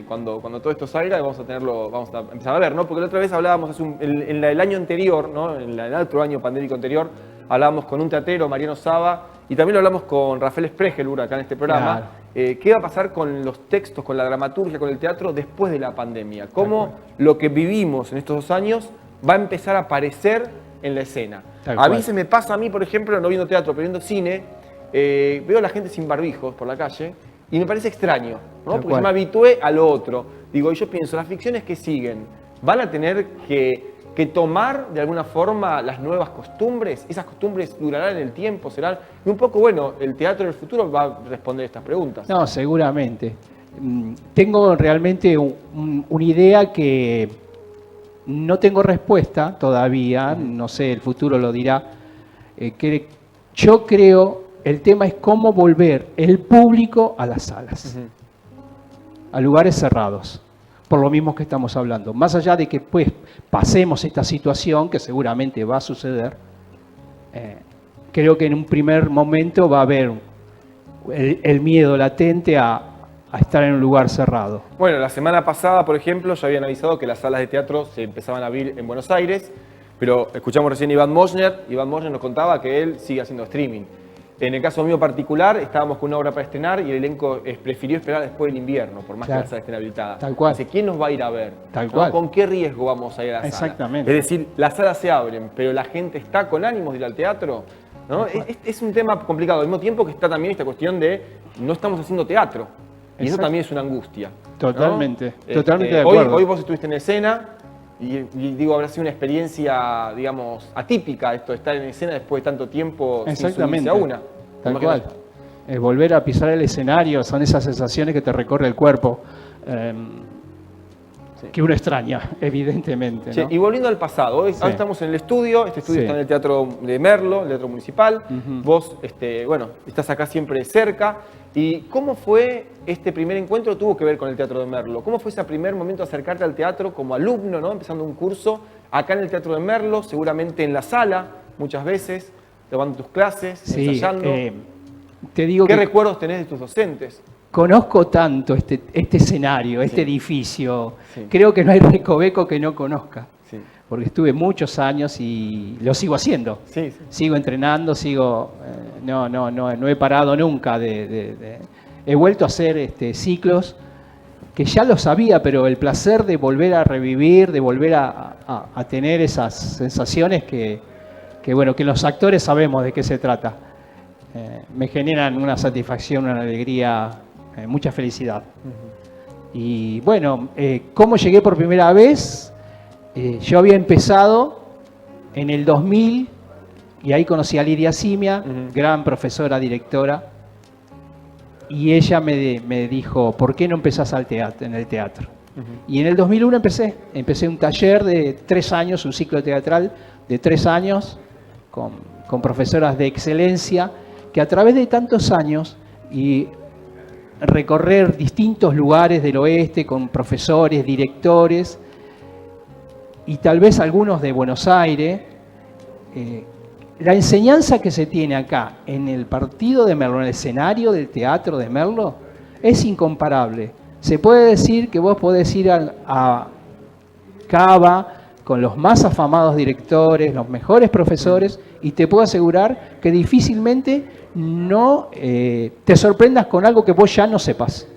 Cuando todo esto salga vamos a empezar a ver, ¿no? Porque la otra vez hablábamos, en el año anterior, ¿no? En el otro año pandémico anterior, hablábamos con un teatrero, Mariano Saba, y también lo hablamos con Rafael Spregelburg acá en este programa. Claro. ¿Qué va a pasar con los textos, con la dramaturgia, con el teatro después de la pandemia? ¿Cómo lo que vivimos en estos 2 años va a empezar a aparecer en la escena? A mí se me pasa, por ejemplo, no viendo teatro, pero viendo cine, veo a la gente sin barbijos por la calle y me parece extraño, ¿no? Porque yo me habitué a lo otro. Digo, y yo pienso, las ficciones que siguen van a tener que tomar de alguna forma las nuevas costumbres. ¿Esas costumbres durarán en el tiempo? ¿Serán? Y un poco, bueno, el teatro del futuro va a responder estas preguntas. No, seguramente. Tengo realmente una idea que no tengo respuesta todavía, no sé, el futuro lo dirá. Que yo creo, el tema es cómo volver el público a las salas, a lugares cerrados. Por lo mismo que estamos hablando. Más allá de que pues pasemos esta situación, que seguramente va a suceder, creo que en un primer momento va a haber el miedo latente a estar en un lugar cerrado. Bueno, la semana pasada, por ejemplo, ya habían avisado que las salas de teatro se empezaban a abrir en Buenos Aires, pero escuchamos recién a Iván Moschner. Iván Moschner nos contaba que él sigue haciendo streaming. En el caso mío particular, estábamos con una obra para estrenar y el elenco prefirió esperar después del invierno, por más que la sala esté habilitada. Tal cual. Dice, ¿quién nos va a ir a ver? Tal cual. ¿Con qué riesgo vamos a ir a la sala? Exactamente. Es decir, las salas se abren, pero la gente está con ánimos de ir al teatro, ¿no? Es un tema complicado, al mismo tiempo que está también esta cuestión de no estamos haciendo teatro. Y eso también es una angustia. Totalmente, ¿no? totalmente de acuerdo. Hoy vos estuviste en escena y digo, habrá sido una experiencia, digamos, atípica esto de estar en escena después de tanto tiempo sin subirse a una. Tal cual. Volver a pisar el escenario son esas sensaciones que te recorre el cuerpo, que uno extraña, evidentemente, ¿no? Y volviendo al pasado, hoy estamos en el estudio, este estudio está en el Teatro de Merlo, el Teatro Municipal. Vos, bueno, estás acá siempre cerca. ¿Y cómo fue este primer encuentro? Tuvo que ver con el Teatro de Merlo. ¿Cómo fue ese primer momento de acercarte al teatro como alumno, ¿no? Empezando un curso acá en el Teatro de Merlo, seguramente en la sala, muchas veces, tomando tus clases, ensayando? Te digo ¿Qué recuerdos tenés de tus docentes? Conozco tanto este escenario, este edificio. Creo que no hay recoveco que no conozca. Porque estuve muchos años y lo sigo haciendo. Sigo entrenando, no he parado nunca. He vuelto a hacer ciclos que ya lo sabía, pero el placer de volver a revivir, de volver a tener esas sensaciones que los actores sabemos de qué se trata. Me generan una satisfacción, una alegría, mucha felicidad. Y bueno, ¿cómo llegué por primera vez? Yo había empezado en el 2000 y ahí conocí a Lidia Simia, gran profesora, directora, y ella me dijo, ¿por qué no empezás en el teatro? Y en el 2001 empecé un taller de 3 años, un ciclo teatral de 3 años con profesoras de excelencia, que a través de tantos años y recorrer distintos lugares del oeste con profesores, directores y tal vez algunos de Buenos Aires, la enseñanza que se tiene acá en el partido de Merlo, en el escenario del teatro de Merlo, es incomparable. Se puede decir que vos podés ir a Cava con los más afamados directores, los mejores profesores, y te puedo asegurar que difícilmente no te sorprendas con algo que vos ya no sepas.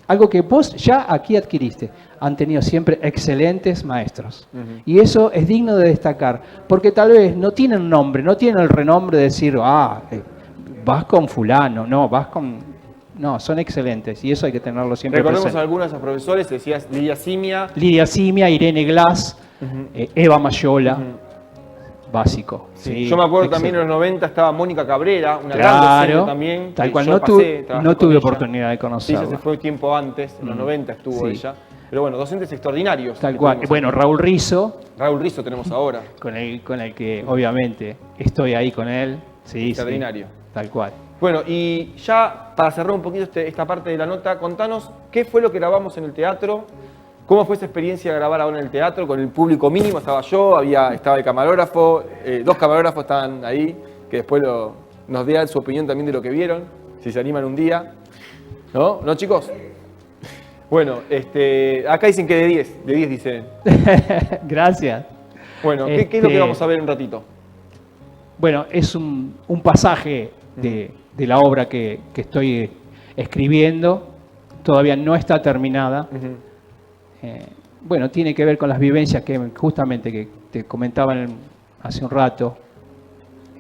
Algo que vos ya aquí adquiriste. han tenido siempre excelentes maestros. Y eso es digno de destacar, porque tal vez no tienen nombre, no tienen el renombre de decir, vas con fulano, no, vas con... No, son excelentes y eso hay que tenerlo siempre Recordemos presente. a algunos de esos profesores, decías Lidia Simia. Lidia Simia, Irene Glass, Eva Mayola, básico. Sí. Yo me acuerdo también en los 90 estaba Mónica Cabrera, una gran docente también. Tal cual, trabajé no tuve con oportunidad de ella. conocerla. Sí, se fue tiempo antes, en los 90 estuvo ella. Pero bueno, docentes extraordinarios. Tal cual. Bueno, Raúl Rizzo. Raúl Rizzo tenemos ahora. Con el que obviamente estoy ahí con él. Sí, extraordinario. Sí, tal cual. Bueno, y ya para cerrar un poquito esta parte de la nota, contanos qué fue lo que grabamos en el teatro, cómo fue esa experiencia de grabar ahora en el teatro, con el público mínimo, estaba yo, estaba el camarógrafo, 2 camarógrafos estaban ahí, que después nos dieran su opinión también de lo que vieron, si se animan un día. ¿No? ¿No, chicos? Bueno, acá dicen que de 10 dicen. Gracias. Bueno, ¿qué es lo que vamos a ver en un ratito? Bueno, es un pasaje de la obra que estoy escribiendo, todavía no está terminada. Bueno, tiene que ver con las vivencias que justamente que te comentaban hace un rato,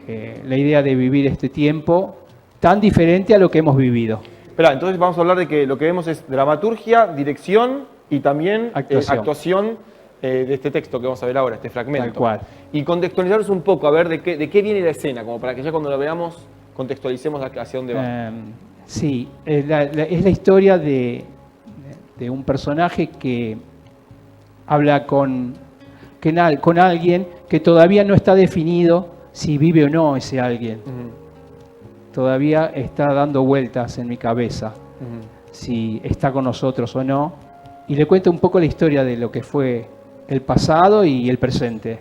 la idea de vivir este tiempo tan diferente a lo que hemos vivido. Espera, entonces vamos a hablar de que lo que vemos es dramaturgia, dirección y también actuación de este texto que vamos a ver ahora, este fragmento. Tal cual. Y contextualizarnos un poco, a ver de qué viene la escena, como para que ya cuando lo veamos contextualicemos hacia dónde va. Sí, es la historia de un personaje que habla con alguien que todavía no está definido si vive o no ese alguien. Todavía está dando vueltas en mi cabeza si está con nosotros o no. Y le cuento un poco la historia de lo que fue el pasado y el presente,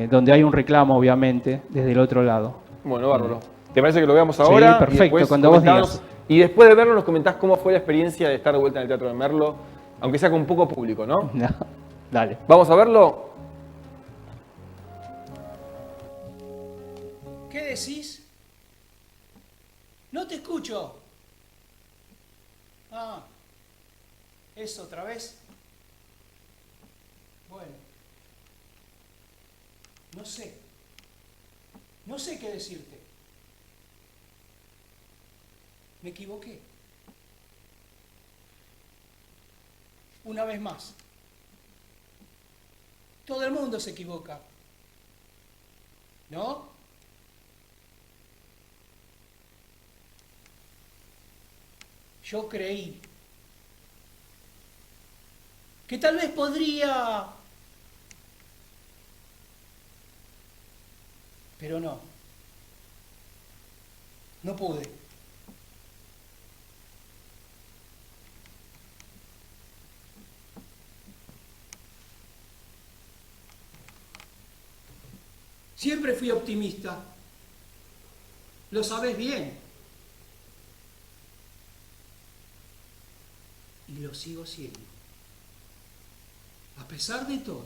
donde hay un reclamo, obviamente, desde el otro lado. Bueno, bárbaro. ¿Te parece que lo veamos ahora? Sí, perfecto, cuando vos digas. Y después de verlo nos comentás cómo fue la experiencia de estar de vuelta en el Teatro de Merlo, aunque sea con un poco público, ¿no? No, dale. ¿Vamos a verlo? ¿Qué decís? No te escucho. ¿Es otra vez? Bueno. No sé. No sé qué decirte. Me equivoqué. Una vez más. Todo el mundo se equivoca. ¿No? Yo creí que tal vez podría... Pero no. No pude. Siempre fui optimista. Lo sabes bien. Y lo sigo siendo. A pesar de todo.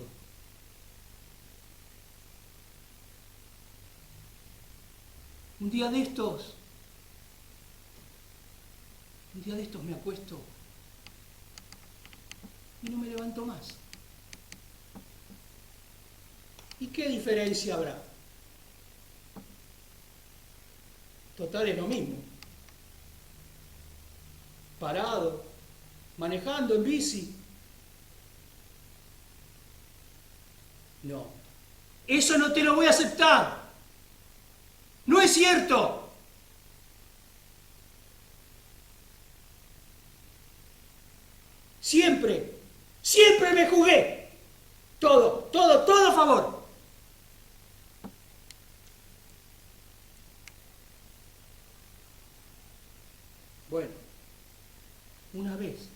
Un día de estos me acuesto y no me levanto más. ¿Y qué diferencia habrá? Total es lo mismo. Parado, manejando en bici. No, eso no te lo voy a aceptar. No es cierto. Siempre me jugué. Todo a favor. Bueno, una vez,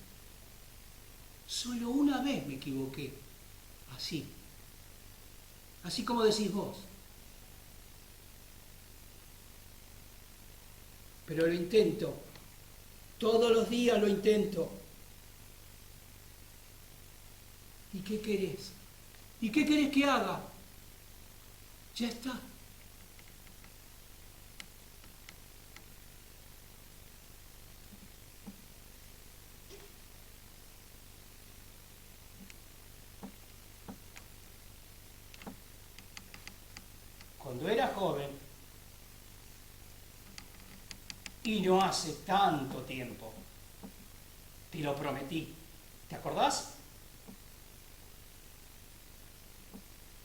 solo una vez me equivoqué. Así como decís vos. Pero lo intento. Todos los días lo intento. ¿Y qué querés? ¿Y qué querés que haga? Ya está. cuando era joven, y no hace tanto tiempo, te lo prometí. ¿Te acordás?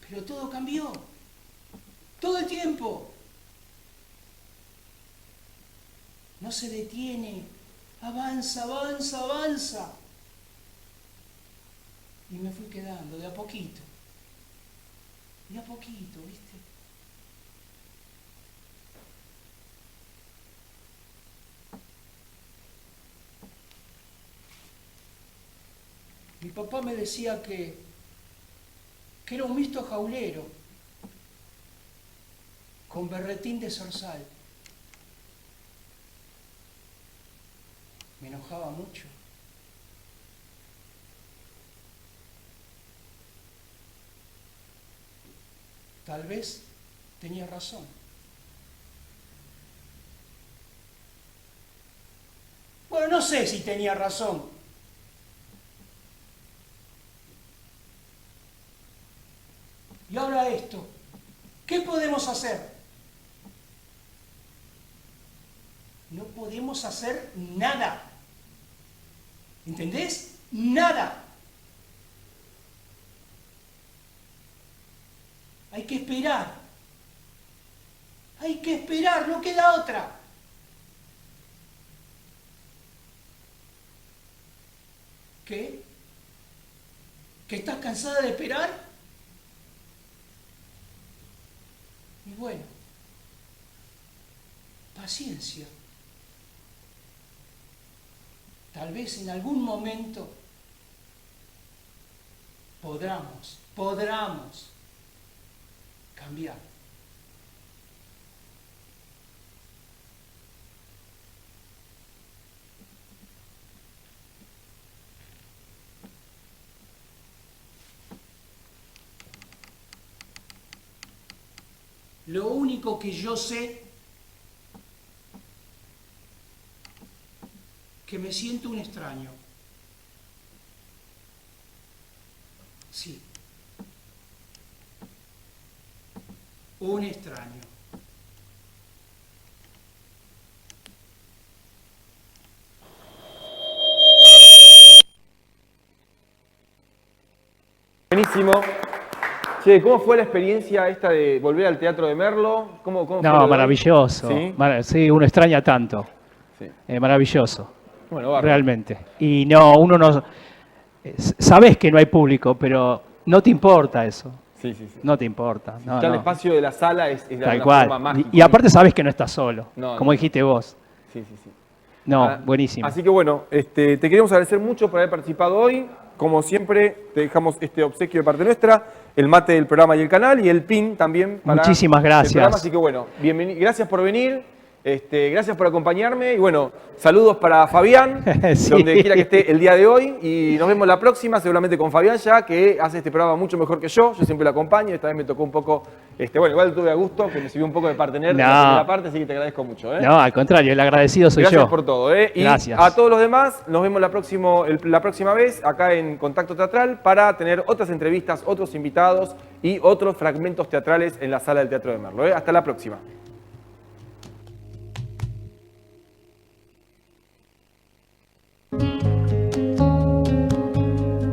Pero todo cambió. Todo el tiempo. No se detiene. Avanza, avanza, avanza. Y me fui quedando de a poquito. De a poquito, ¿viste? Mi papá me decía que era un mixto jaulero, con berretín de zorzal. Me enojaba mucho. Tal vez tenía razón. Bueno, no sé si tenía razón. Y ahora esto, ¿qué podemos hacer? No podemos hacer nada. ¿Entendés? Nada. Hay que esperar. Hay que esperar, no queda otra. ¿Qué? ¿Que estás cansada de esperar? Y bueno, paciencia. Tal vez en algún momento podamos cambiar. Lo único que yo sé, que me siento un extraño. Sí. Un extraño. Buenísimo. Che, ¿cómo fue la experiencia esta de volver al Teatro de Merlo? ¿Cómo fue No, maravilloso. ¿Sí? Sí, uno extraña tanto. Sí. Maravilloso. Bueno, bárbaro. Realmente. Y no, uno no... Sabés que no hay público, pero no te importa eso. Sí, sí, sí. No te importa. No, Ya el no. espacio de la sala es de Tal alguna cual. forma mágico. Y aparte sabés que no estás solo, No, como no. dijiste vos. Sí, sí, sí. No, buenísimo. Así que bueno, te queremos agradecer mucho por haber participado hoy. Como siempre, te dejamos este obsequio de parte nuestra, el mate del programa y el canal, y el pin también para Muchísimas gracias. el programa. Así que bueno, gracias por venir, gracias por acompañarme, y bueno, saludos para Fabián, Sí. donde quiera que esté el día de hoy, y nos vemos la próxima, seguramente con Fabián ya, que hace este programa mucho mejor que yo siempre lo acompaño, esta vez me tocó un poco, bueno, igual tuve a gusto, que me sirvió un poco de partener en la primera parte, así que te agradezco mucho. No, al contrario, el agradecido soy Gracias yo. por todo. Y Gracias. a todos los demás, nos vemos la próxima vez acá en Contacto Teatral para tener otras entrevistas, otros invitados y otros fragmentos teatrales en la sala del Teatro de Merlo. Hasta la próxima.